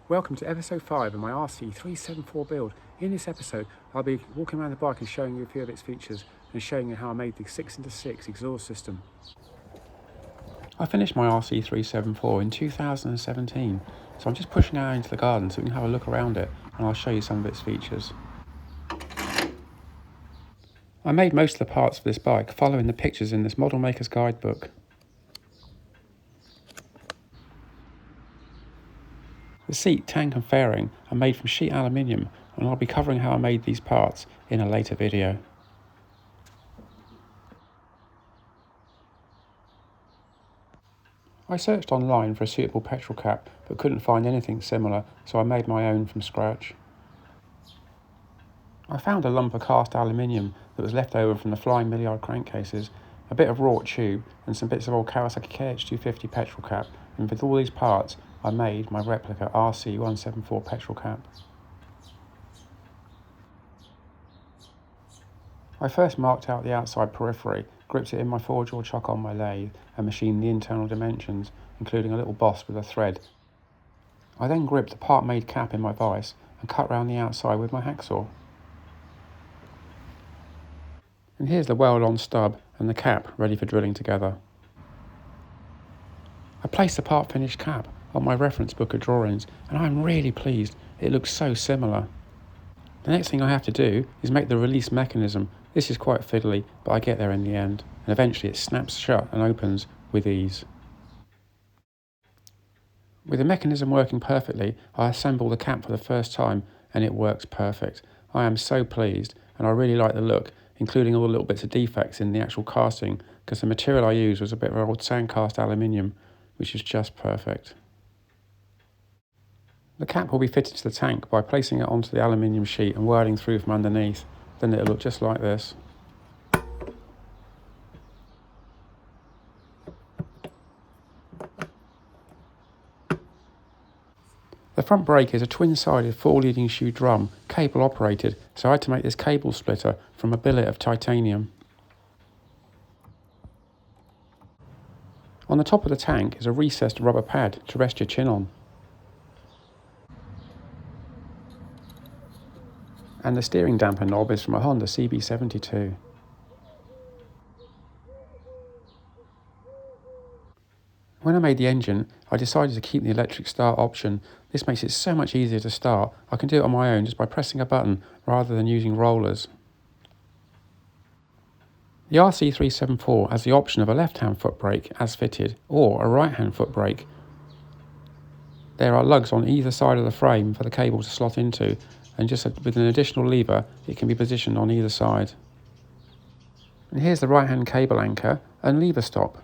Welcome to episode 5 of my RC374 build. In this episode, I'll be walking around the bike and showing you a few of its features and showing you how I made the 6x6 exhaust system. I finished my RC374 in 2017, so I'm just pushing it out into the garden so we can have a look around it and I'll show you some of its features. I made most of the parts for this bike following the pictures in this model maker's guidebook. The seat, tank and fairing are made from sheet aluminium, and I'll be covering how I made these parts in a later video. I searched online for a suitable petrol cap but couldn't find anything similar, so I made my own from scratch. I found a lump of cast aluminium that was left over from the flying Millyard crankcases, a bit of wrought tube and some bits of old Kawasaki KH250 petrol cap, and with all these parts I made my replica RC174 petrol cap. I first marked out the outside periphery, gripped it in my 4-jaw chuck on my lathe and machined the internal dimensions, including a little boss with a thread. I then gripped the part-made cap in my vise and cut round the outside with my hacksaw. And here's the weld-on stub and the cap ready for drilling together. I placed the part-finished cap on my reference book of drawings and I'm really pleased, it looks so similar. The next thing I have to do is make the release mechanism. This is quite fiddly, but I get there in the end, and eventually it snaps shut and opens with ease. With the mechanism working perfectly, I assemble the cap for the first time and it works perfect. I am so pleased and I really like the look, including all the little bits of defects in the actual casting, because the material I used was a bit of old sand cast aluminium, which is just perfect. The cap will be fitted to the tank by placing it onto the aluminium sheet and whirling through from underneath. Then it'll look just like this. The front brake is a twin-sided 4-leading shoe drum, cable operated, so I had to make this cable splitter from a billet of titanium. On the top of the tank is a recessed rubber pad to rest your chin on. And the steering damper knob is from a Honda CB72. When I made the engine, I decided to keep the electric start option. This makes it so much easier to start. I can do it on my own just by pressing a button rather than using rollers. The RC374 has the option of a left-hand foot brake as fitted or a right-hand foot brake. There are lugs on either side of the frame for the cable to slot into, and just with an additional lever it can be positioned on either side. And here's the right hand cable anchor and lever stop.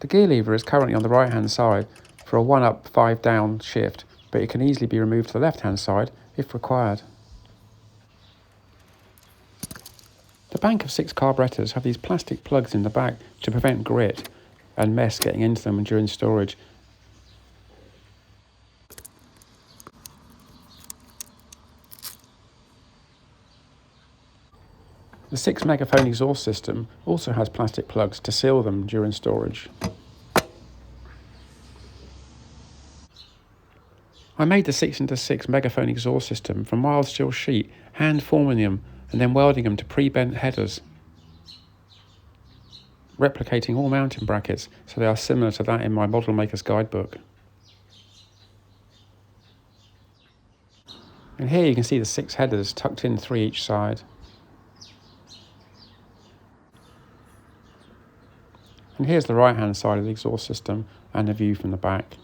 The gear lever is currently on the right hand side for a 1 up 5 down shift, but it can easily be removed to the left hand side if required. The bank of 6 carburetors have these plastic plugs in the back to prevent grit and mess getting into them during storage. The 6 megaphone exhaust system also has plastic plugs to seal them during storage. I made the 6x6 megaphone exhaust system from mild steel sheet, hand forming them and then welding them to pre-bent headers, replicating all mounting brackets so they are similar to that in my model maker's guidebook. And here you can see the 6 headers tucked in 3 each side. And here's the right hand side of the exhaust system and a view from the back.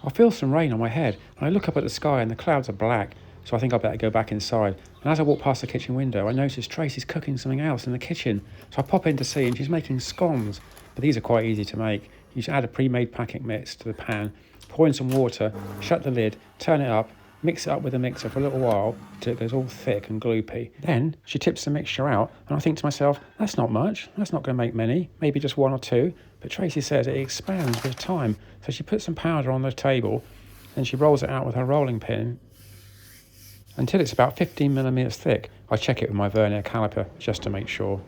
I feel some rain on my head and I look up at the sky and the clouds are black, so I think I better go back inside. And as I walk past the kitchen window, I notice Tracey's cooking something else in the kitchen. So I pop in to see, and she's making scones. But these are quite easy to make. You just add a pre-made packing mix to the pan, pour in some water, shut the lid, turn it up, mix it up with a mixer for a little while till it goes all thick and gloopy. Then she tips the mixture out and I think to myself, that's not much, that's not going to make many, maybe just 1 or 2. But Tracey says it expands with time, so she puts some powder on the table and she rolls it out with her rolling pin Until it's about 15mm thick, I check it with my vernier caliper just to make sure.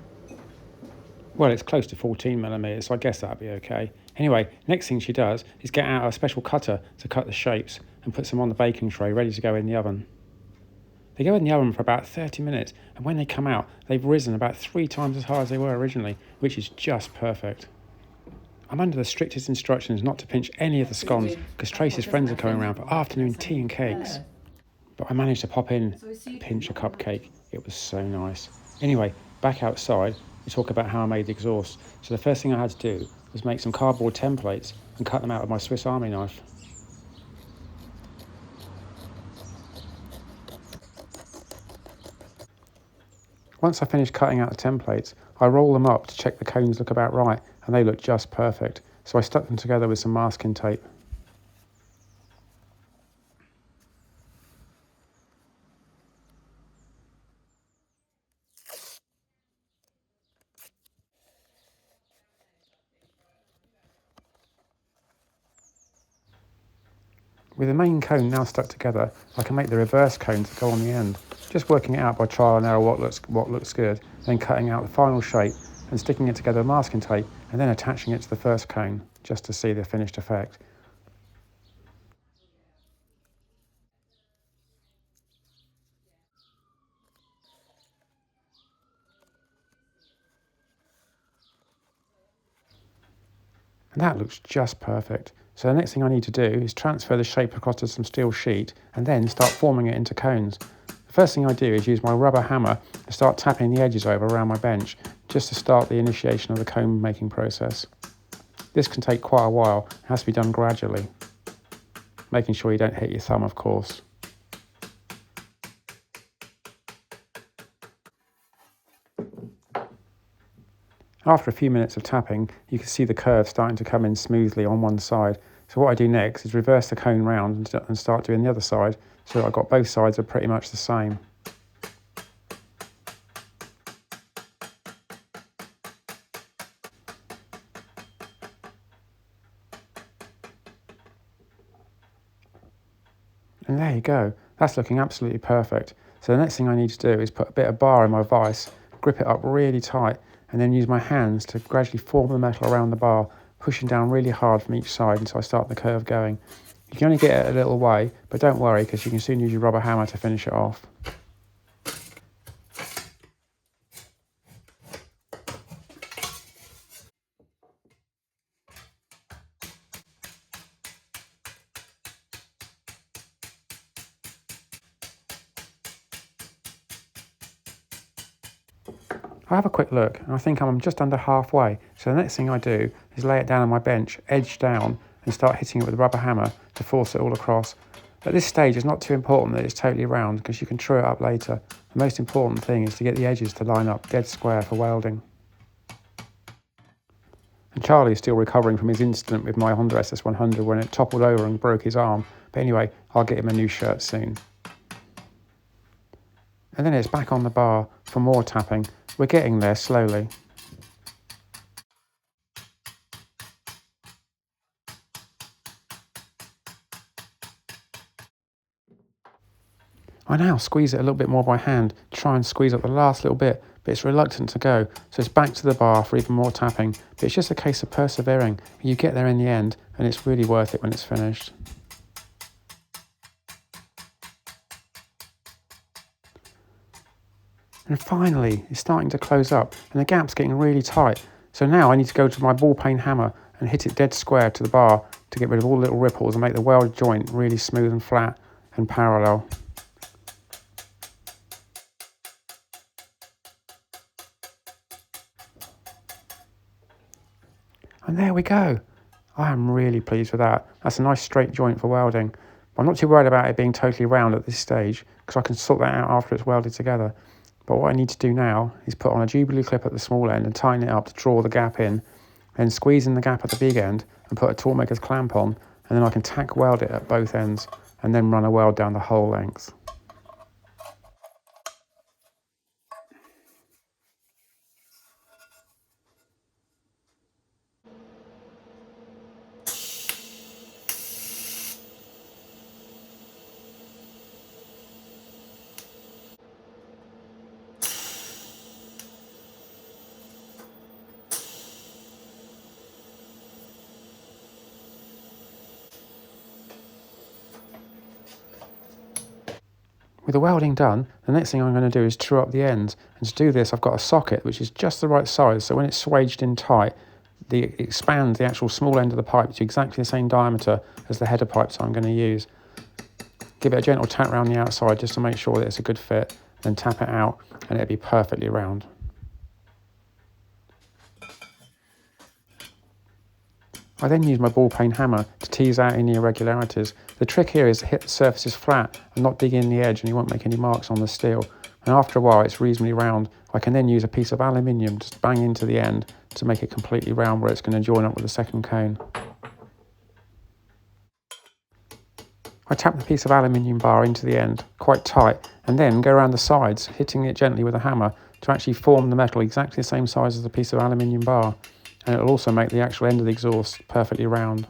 Well, it's close to 14mm, so I guess that'll be okay. Anyway, next thing she does is get out a special cutter to cut the shapes and puts them on the baking tray ready to go in the oven. They go in the oven for about 30 minutes, and when they come out, they've risen about 3 times as high as they were originally, which is just perfect. I'm under the strictest instructions not to pinch any of the scones because Tracey's friends are coming around for afternoon tea and cakes. But I managed to pop in and pinch a cupcake. It was so nice. Anyway, back outside, we talk about how I made the exhaust. So the first thing I had to do was make some cardboard templates and cut them out with my Swiss Army knife. Once I finished cutting out the templates, I roll them up to check the cones look about right, and they look just perfect. So I stuck them together with some masking tape. With the main cone now stuck together, I can make the reverse cones that go on the end. Just working it out by trial and error what looks good, then cutting out the final shape and sticking it together with masking tape, and then attaching it to the first cone just to see the finished effect. And that looks just perfect. So the next thing I need to do is transfer the shape across to some steel sheet and then start forming it into cones. The first thing I do is use my rubber hammer to start tapping the edges over around my bench just to start the initiation of the cone making process. This can take quite a while, it has to be done gradually, making sure you don't hit your thumb, of course. After a few minutes of tapping, you can see the curve starting to come in smoothly on one side. So what I do next is reverse the cone round and start doing the other side, so that I've got both sides are pretty much the same. And there you go, that's looking absolutely perfect. So the next thing I need to do is put a bit of bar in my vise, grip it up really tight, and then use my hands to gradually form the metal around the bar, pushing down really hard from each side until I start the curve going. You can only get it a little way, but don't worry because you can soon use your rubber hammer to finish it off. I have a quick look and I think I'm just under halfway, so the next thing I do is lay it down on my bench, edge down, and start hitting it with a rubber hammer to force it all across. At this stage it's not too important that it's totally round because you can true it up later. The most important thing is to get the edges to line up dead square for welding. And Charlie is still recovering from his incident with my Honda SS100 when it toppled over and broke his arm, but anyway, I'll get him a new shirt soon. And then it's back on the bar for more tapping. We're getting there slowly. I now squeeze it a little bit more by hand to try and squeeze up the last little bit, but it's reluctant to go, so it's back to the bar for even more tapping. But it's just a case of persevering, and you get there in the end, and it's really worth it when it's finished. And finally, it's starting to close up, and the gap's getting really tight. So now I need to go to my ball peen hammer and hit it dead square to the bar to get rid of all the little ripples and make the weld joint really smooth and flat and parallel. And there we go. I am really pleased with that. That's a nice straight joint for welding. I'm not too worried about it being totally round at this stage because I can sort that out after it's welded together. But what I need to do now is put on a Jubilee clip at the small end and tighten it up to draw the gap in, then squeeze in the gap at the big end and put a toolmaker's clamp on, and then I can tack weld it at both ends and then run a weld down the whole length. With the welding done, the next thing I'm going to do is true up the ends. And to do this, I've got a socket which is just the right size, so when it's swaged in tight, it expands the actual small end of the pipe to exactly the same diameter as the header pipes I'm going to use. Give it a gentle tap around the outside just to make sure that it's a good fit, then tap it out and it'll be perfectly round. I then use my ball peen hammer to tease out any irregularities. The trick here is to hit the surfaces flat and not dig in the edge, and you won't make any marks on the steel. And after a while it's reasonably round. I can then use a piece of aluminium to bang into the end to make it completely round where it's going to join up with the second cone. I tap the piece of aluminium bar into the end quite tight and then go around the sides, hitting it gently with a hammer to actually form the metal exactly the same size as the piece of aluminium bar. And it'll also make the actual end of the exhaust perfectly round.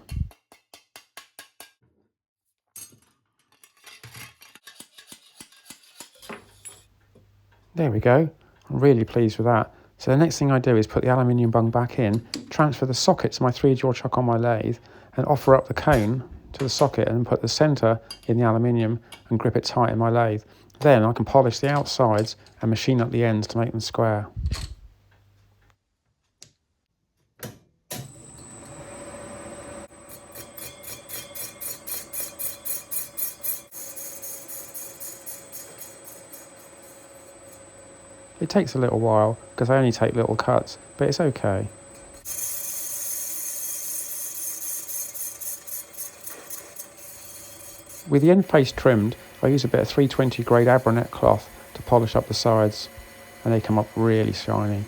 There we go. I'm really pleased with that. So the next thing I do is put the aluminium bung back in, transfer the socket to my 3-jaw chuck on my lathe, and offer up the cone to the socket and put the centre in the aluminium and grip it tight in my lathe. Then I can polish the outsides and machine up the ends to make them square. It takes a little while because I only take little cuts, but it's okay. With the end face trimmed, I use a bit of 320 grade Abranet cloth to polish up the sides, and they come up really shiny.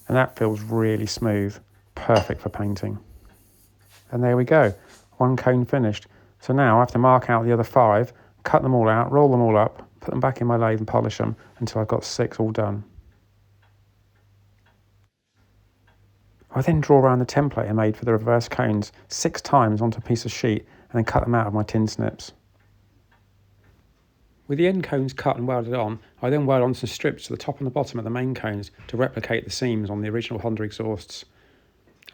And that feels really smooth, perfect for painting. And there we go, one cone finished. So now I have to mark out the other 5, cut them all out, roll them all up, put them back in my lathe and polish them until I've got 6 all done. I then draw around the template I made for the reverse cones 6 times onto a piece of sheet and then cut them out of my tin snips. With the end cones cut and welded on, I then weld on some strips to the top and the bottom of the main cones to replicate the seams on the original Honda exhausts.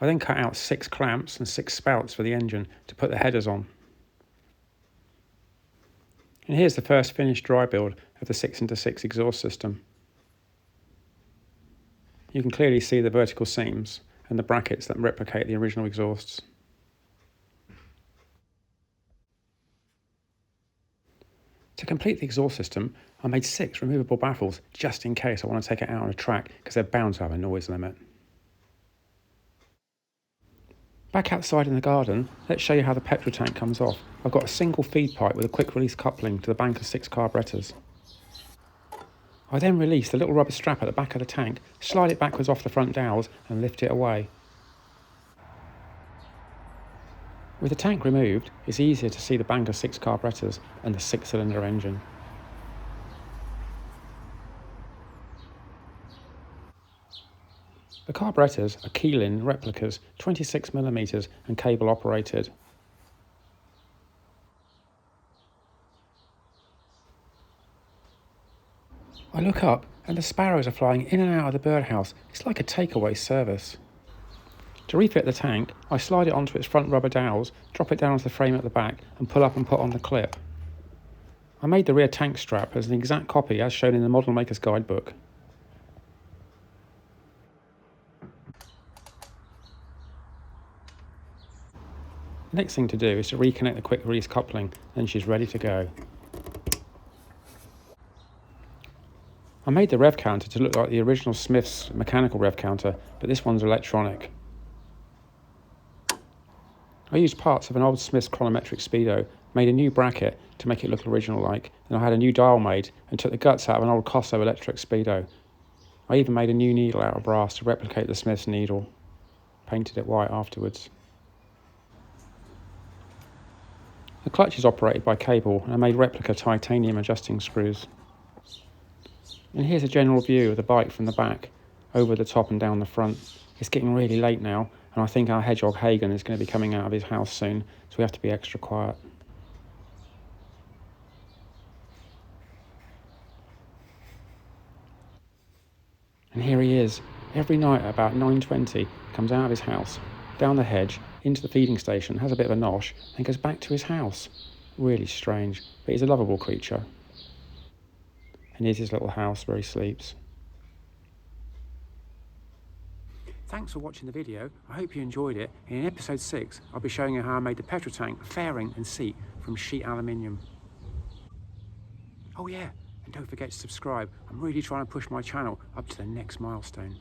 I then cut out 6 clamps and 6 spouts for the engine to put the headers on. And here's the first finished dry build of the 6x6 exhaust system. You can clearly see the vertical seams and the brackets that replicate the original exhausts. To complete the exhaust system, I made 6 removable baffles just in case I want to take it out on a track because they're bound to have a noise limit. Back outside in the garden, let's show you how the petrol tank comes off. I've got a single feed pipe with a quick release coupling to the bank of 6 carburettors. I then release the little rubber strap at the back of the tank, slide it backwards off the front dowels and lift it away. With the tank removed, it's easier to see the bank of 6 carburettors and the 6-cylinder engine. The carburettors are Keeling replicas, 26mm and cable operated. I look up and the sparrows are flying in and out of the birdhouse. It's like a takeaway service. To refit the tank, I slide it onto its front rubber dowels, drop it down onto the frame at the back and pull up and put on the clip. I made the rear tank strap as an exact copy as shown in the Model Maker's Guidebook. The next thing to do is to reconnect the quick release coupling, then she's ready to go. I made the rev counter to look like the original Smith's mechanical rev counter, but this one's electronic. I used parts of an old Smith's chronometric speedo, made a new bracket to make it look original-like, then I had a new dial made and took the guts out of an old Cosso electric speedo. I even made a new needle out of brass to replicate the Smith's needle, painted it white afterwards. The clutch is operated by cable and I made replica titanium adjusting screws. And here's a general view of the bike from the back, over the top and down the front. It's getting really late now and I think our hedgehog Hagen is going to be coming out of his house soon, so we have to be extra quiet. And here he is, Every night at about 9:20, comes out of his house, down the hedge, into the feeding station, has a bit of a nosh, and goes back to his house. Really strange, but he's a lovable creature. And here's his little house where he sleeps. Thanks for watching the video. I hope you enjoyed it. In episode 6, I'll be showing you how I made the petrol tank, fairing and seat from sheet aluminium. Oh yeah, and don't forget to subscribe. I'm really trying to push my channel up to the next milestone.